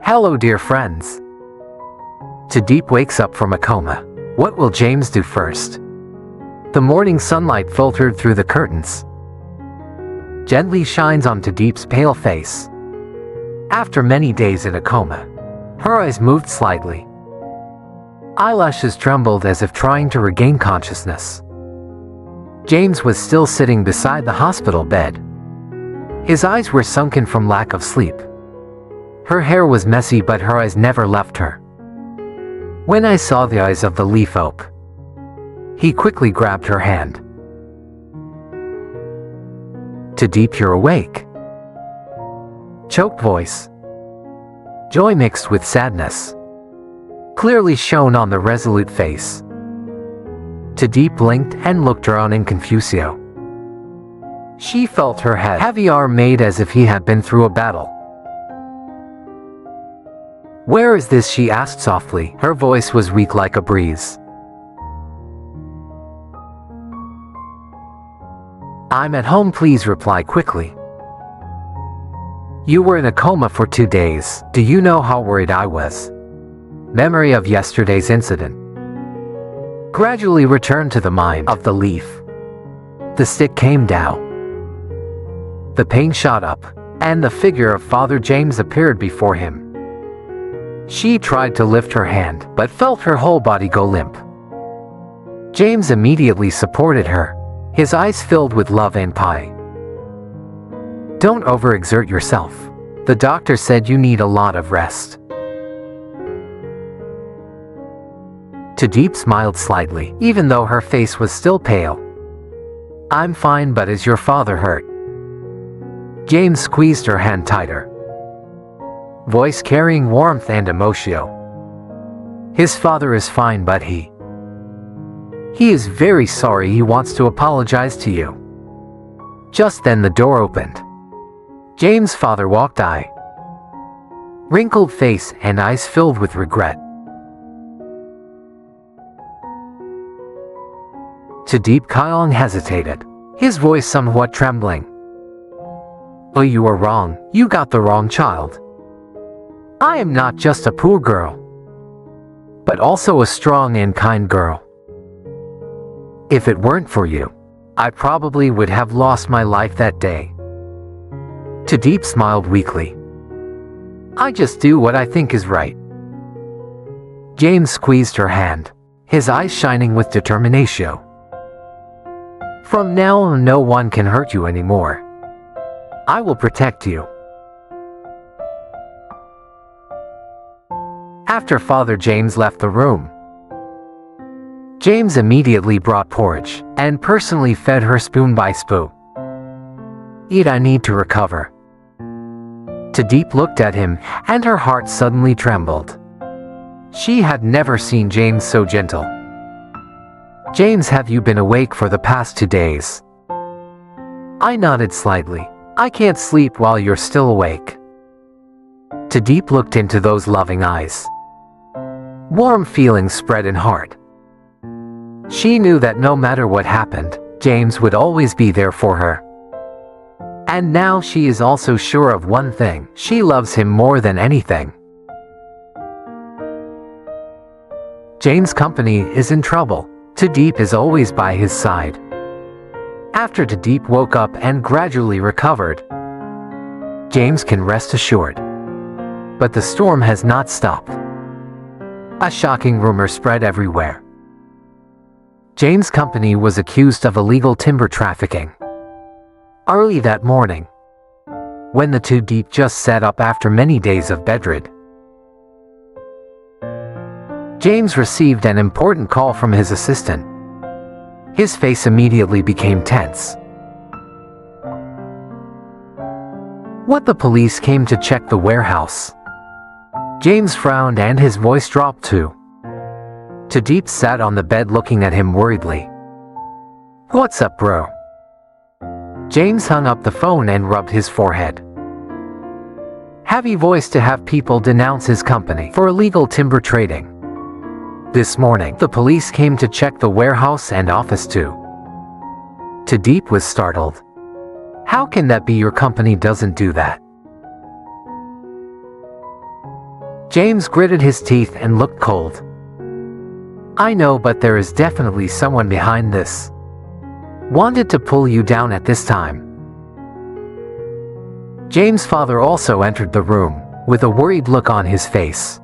Hello, dear friends. Tu Diep wakes up from a coma. What will James do first? The morning sunlight filtered through the curtains gently shines on Tu Diep's pale face. After many days in a coma, her eyes moved slightly. Eyelashes trembled as if trying to regain consciousness. James was still sitting beside the hospital bed. His eyes were sunken from lack of sleep. Her hair was messy, but her eyes never left her. When I saw the eyes of the lytudiep, he quickly grabbed her hand. Tu Diep, you're awake. Choked voice. Joy mixed with sadness clearly shone on the resolute face. Tu Diep blinked and looked around in confusion. She felt her head heavy arm made as if he had been through a battle. Where is this? She asked softly. Her voice was weak like a breeze. I'm at home, please reply quickly. You were in a coma for 2 days. Do you know how worried I was? Memory of yesterday's incident gradually returned to the mind of the leaf. The stick came down. The pain shot up, and the figure of Father James appeared before him. She tried to lift her hand, but felt her whole body go limp. James immediately supported her, his eyes filled with love and pity. Don't overexert yourself. The doctor said you need a lot of rest. Tu Diep smiled slightly, even though her face was still pale. I'm fine, but is your father hurt? James squeezed her hand tighter, voice carrying warmth and emotion. His father is fine, but he is very sorry. He wants to apologize to you. Just then the door opened. James' father walked in, wrinkled face and eyes filled with regret. Tu Diep Kyong hesitated, his voice somewhat trembling. Oh, you were wrong. You got the wrong child. I am not just a poor girl, but also a strong and kind girl. If it weren't for you, I probably would have lost my life that day. Tu Diep smiled weakly. I just do what I think is right. James squeezed her hand, his eyes shining with determination. From now on, no one can hurt you anymore. I will protect you. After Father James left the room, James immediately brought porridge and personally fed her spoon by spoon. Eat, I need to recover. Tu Diep looked at him, and her heart suddenly trembled. She had never seen James so gentle. James, have you been awake for the past 2 days? I nodded slightly. I can't sleep while you're still awake. Tu Diep looked into those loving eyes. Warm feelings spread in heart. She knew that no matter what happened, James would always be there for her. And now she is also sure of one thing: she loves him more than anything. James' company is in trouble. Tu Diep is always by his side. After Tu Diep woke up and gradually recovered, James can rest assured. But the storm has not stopped. A shocking rumor spread everywhere. James' company was accused of illegal timber trafficking. Early that morning, when the Tu Diep just sat up after many days of bedrid, James received an important call from his assistant. His face immediately became tense. What? The police came to check the warehouse. James frowned and his voice dropped too. Tu Diep sat on the bed looking at him worriedly. What's up, bro? James hung up the phone and rubbed his forehead. Heavy voice to have people denounce his company for illegal timber trading. This morning, the police came to check the warehouse and office too. Tu Diep was startled. How can that be? Your company doesn't do that. James gritted his teeth and looked cold. I know, but there is definitely someone behind this. Wanted to pull you down at this time. James' father also entered the room, with a worried look on his face.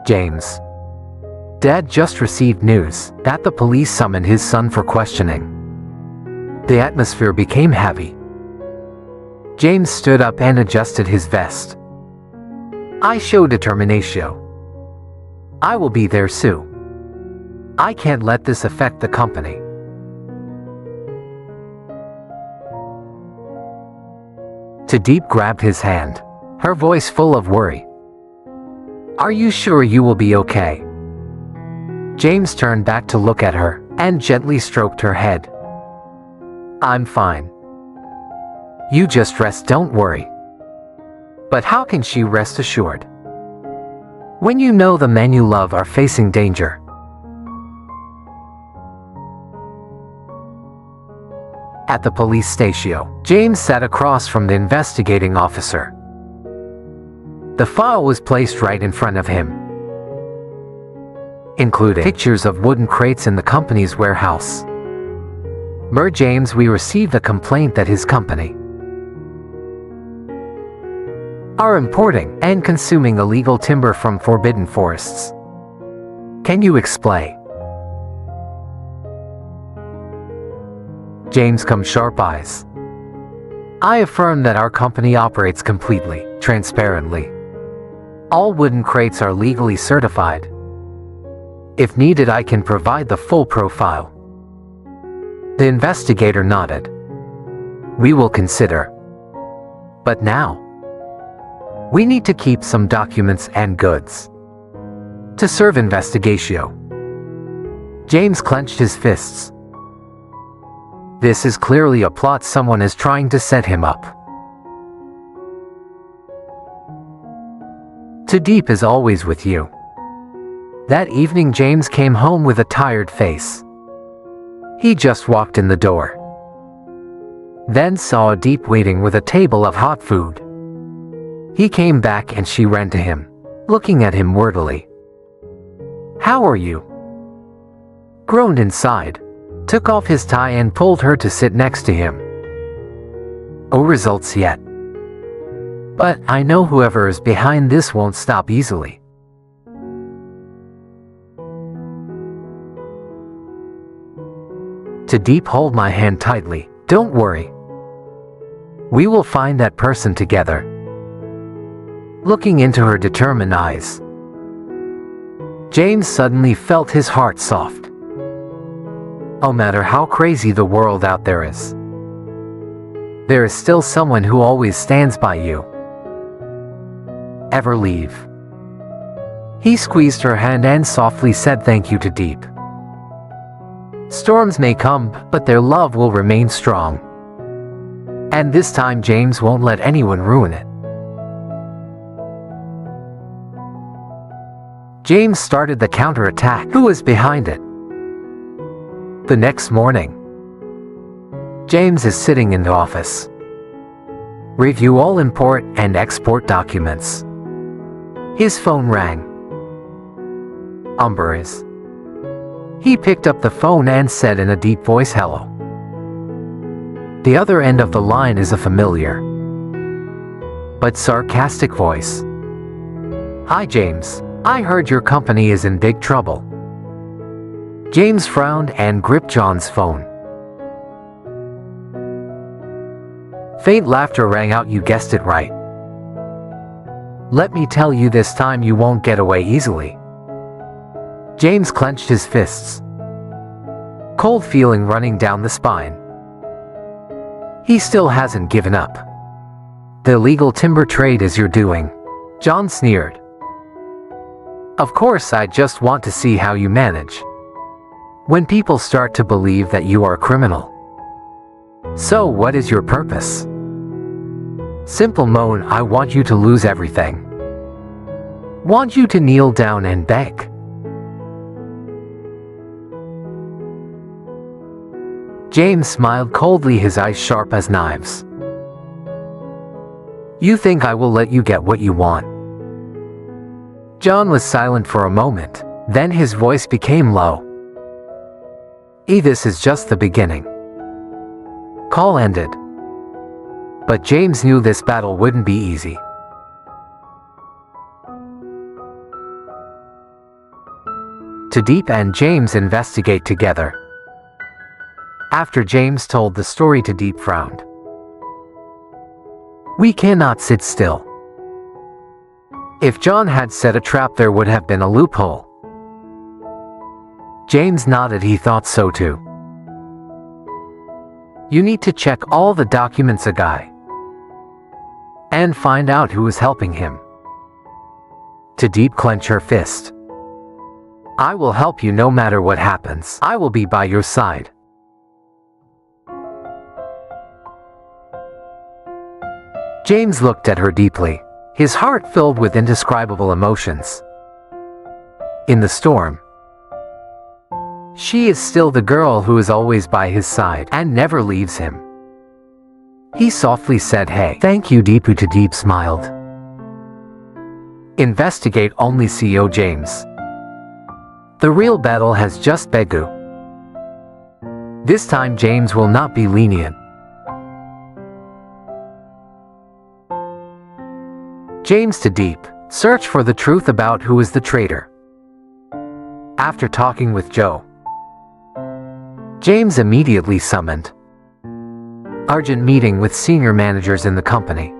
James. Dad just received news that the police summoned his son for questioning. The atmosphere became heavy. James stood up and adjusted his vest. I show determination. I will be there soon. I can't let this affect the company. Tu Diep grabbed his hand, her voice full of worry. Are you sure you will be okay? James turned back to look at her and gently stroked her head. I'm fine. You just rest, don't worry. But how can she rest assured when you know the men you love are facing danger? At the police station, James sat across from the investigating officer. The file was placed right in front of him, including pictures of wooden crates in the company's warehouse. James, we received a complaint that his company are importing and consuming illegal timber from forbidden forests. Can you explain? James comes sharp eyes. I affirm that our company operates completely, transparently. All wooden crates are legally certified. If needed, I can provide the full profile. The investigator nodded. We will consider. But now, we need to keep some documents and goods to serve investigation. James clenched his fists. This is clearly a plot. Someone is trying to set him up. Tu Diep is always with you. That evening James came home with a tired face. He just walked in the door, then saw Tu Diep waiting with a table of hot food. He came back and she ran to him, looking at him wordily. How are you? Groaned inside, took off his tie and pulled her to sit next to him. No results yet. But I know whoever is behind this won't stop easily. Tu Diep, hold my hand tightly. Don't worry. We will find that person together. Looking into her determined eyes, James suddenly felt his heart soft. No matter how crazy the world out there is still someone who always stands by you. Ever leave. He squeezed her hand and softly said thank you to Tu Diep. Storms may come, but their love will remain strong. And this time James won't let anyone ruin it. James started the counterattack. Who was behind it? The next morning, James is sitting in the office. Review all import and export documents. His phone rang. Umber is. He picked up the phone and said in a deep voice, hello. The other end of the line is a familiar but sarcastic voice. Hi James, I heard your company is in big trouble. James frowned and gripped John's phone. Faint laughter rang out. You guessed it right. Let me tell you, this time you won't get away easily. James clenched his fists, cold feeling running down the spine. He still hasn't given up. The illegal timber trade is your doing. John sneered. Of course, I just want to see how you manage when people start to believe that you are a criminal. So what is your purpose? Simple, Moan. I want you to lose everything. Want you to kneel down and beg. James smiled coldly, his eyes sharp as knives. You think I will let you get what you want? John was silent for a moment, then his voice became low. This is just the beginning. Call ended. But James knew this battle wouldn't be easy. Tu Diep and James investigate together. After James told the story, Tu Diep frowned. We cannot sit still. If John had set a trap, there would have been a loophole. James nodded, he thought so too. You need to check all the documents, a guy, and find out who is helping him. Tu Diep clenched her fist. I will help you no matter what happens. I will be by your side. James looked at her deeply, his heart filled with indescribable emotions. In the storm, she is still the girl who is always by his side and never leaves him. He softly said, "Hey, thank you, Deepu." Tu Diep smiled. Investigate only, CEO James. The real battle has just begun. This time James will not be lenient. James Tu Diep, search for the truth about who is the traitor. After talking with Joe, James immediately summoned urgent meeting with senior managers in the company.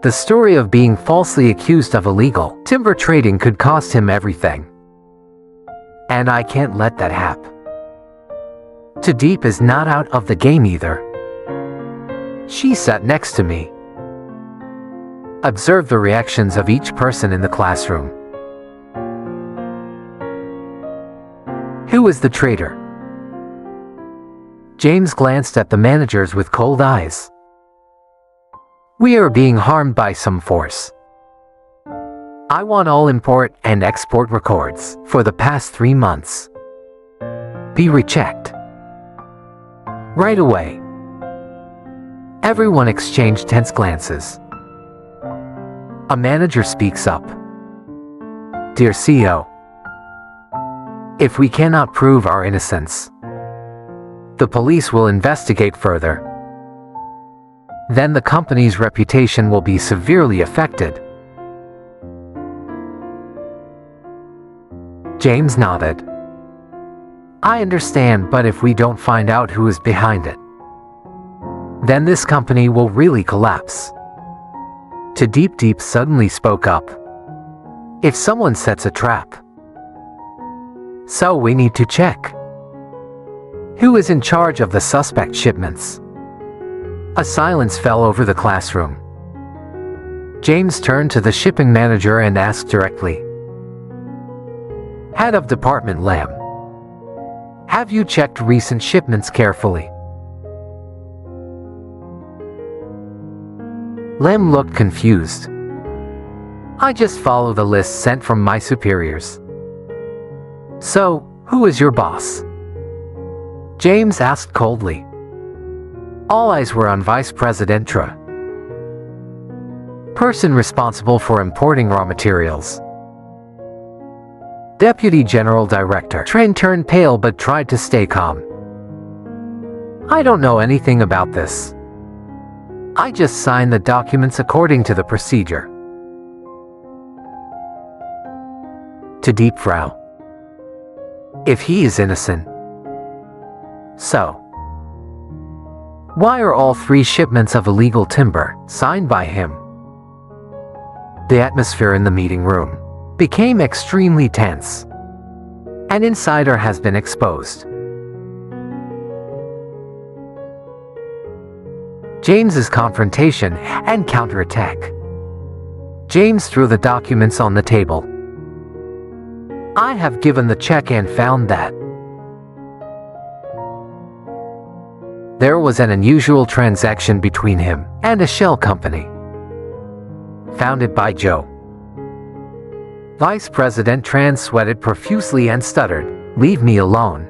The story of being falsely accused of illegal timber trading could cost him everything. And I can't let that happen. Tu Diep is not out of the game either. She sat next to me. Observe the reactions of each person in the classroom. Who is the traitor? James glanced at the managers with cold eyes. We are being harmed by some force. I want all import and export records for the past 3 months. Be rechecked. Right away. Everyone exchanged tense glances. A manager speaks up. Dear CEO, if we cannot prove our innocence, the police will investigate further. Then the company's reputation will be severely affected. James nodded. I understand, but if we don't find out who is behind it, then this company will really collapse. Tu Diep suddenly spoke up. If someone sets a trap, so we need to check. Who is in charge of the suspect shipments? A silence fell over the classroom. James turned to the shipping manager and asked directly. Head of Department Lam, have you checked recent shipments carefully? Lam looked confused. I just follow the list sent from my superiors. So, who is your boss? James asked coldly. All eyes were on Vice President Tra, person responsible for importing raw materials. Deputy General Director Tran turned pale but tried to stay calm. I don't know anything about this. I just signed the documents according to the procedure. Tu Diep frowned. If he is innocent, so why are all 3 shipments of illegal timber signed by him? The atmosphere in the meeting room became extremely tense. An insider has been exposed. James's confrontation and counterattack. James threw the documents on the table. I have given the check and found that there was an unusual transaction between him and a shell company founded by Joe. Vice President Tran sweated profusely and stuttered, "Leave me alone.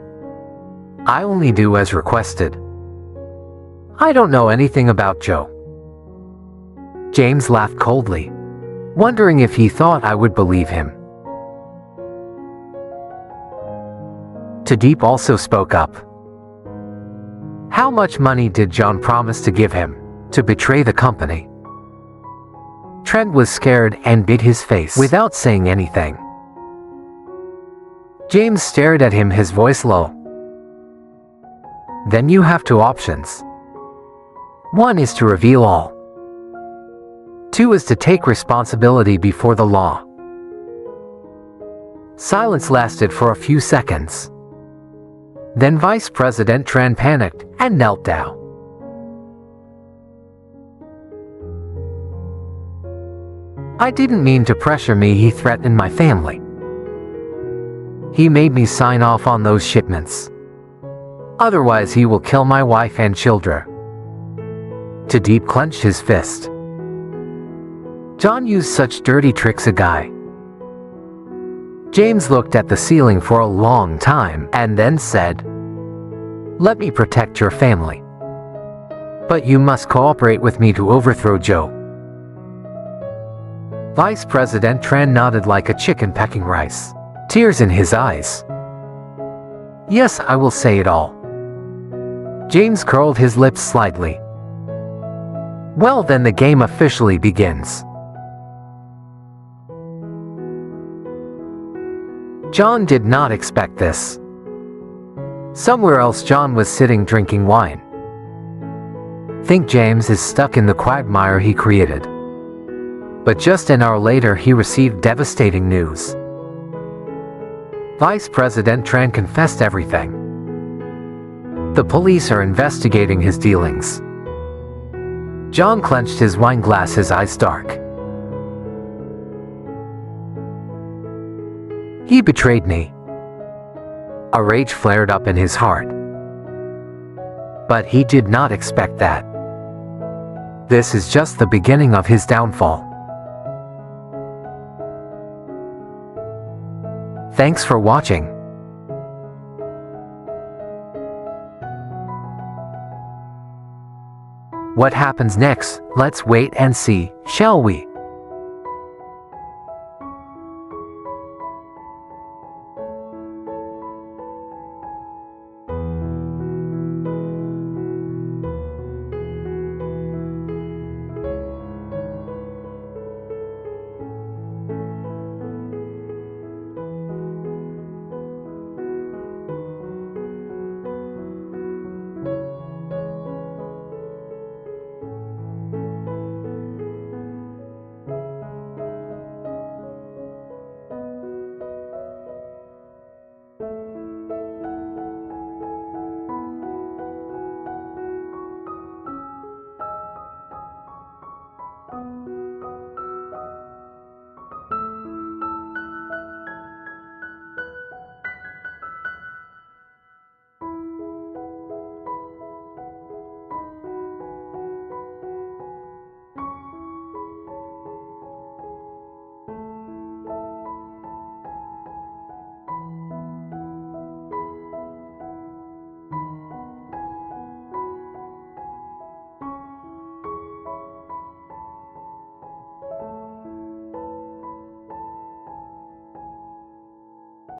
I only do as requested. I don't know anything about Joe." James laughed coldly. wondering if he thought I would believe him. Tu Diep also spoke up. How much money did John promise to give him to betray the company? Trent was scared and bit his face without saying anything. James stared at him, his voice low. Then you have two options. One is to reveal all. Two is to take responsibility before the law. Silence lasted for a few seconds. Then Vice President Tran panicked and knelt down. I didn't mean to pressure me, he threatened my family. He made me sign off on those shipments. Otherwise he will kill my wife and children. Tu Diep clenched his fist. John used such dirty tricks, a guy. James looked at the ceiling for a long time and then said, "Let me protect your family. But you must cooperate with me to overthrow Joe." Vice President Tran nodded like a chicken pecking rice, tears in his eyes. "Yes, I will say it all." James curled his lips slightly. "Well, then the game officially begins." John did not expect this. Somewhere else John was sitting drinking wine. Think James is stuck in the quagmire he created. But just an hour later he received devastating news. Vice President Tran confessed everything. The police are investigating his dealings. John clenched his wine glass, his eyes dark. He betrayed me. A rage flared up in his heart. But he did not expect that. This is just the beginning of his downfall. Thanks for watching. What happens next? Let's wait and see, shall we?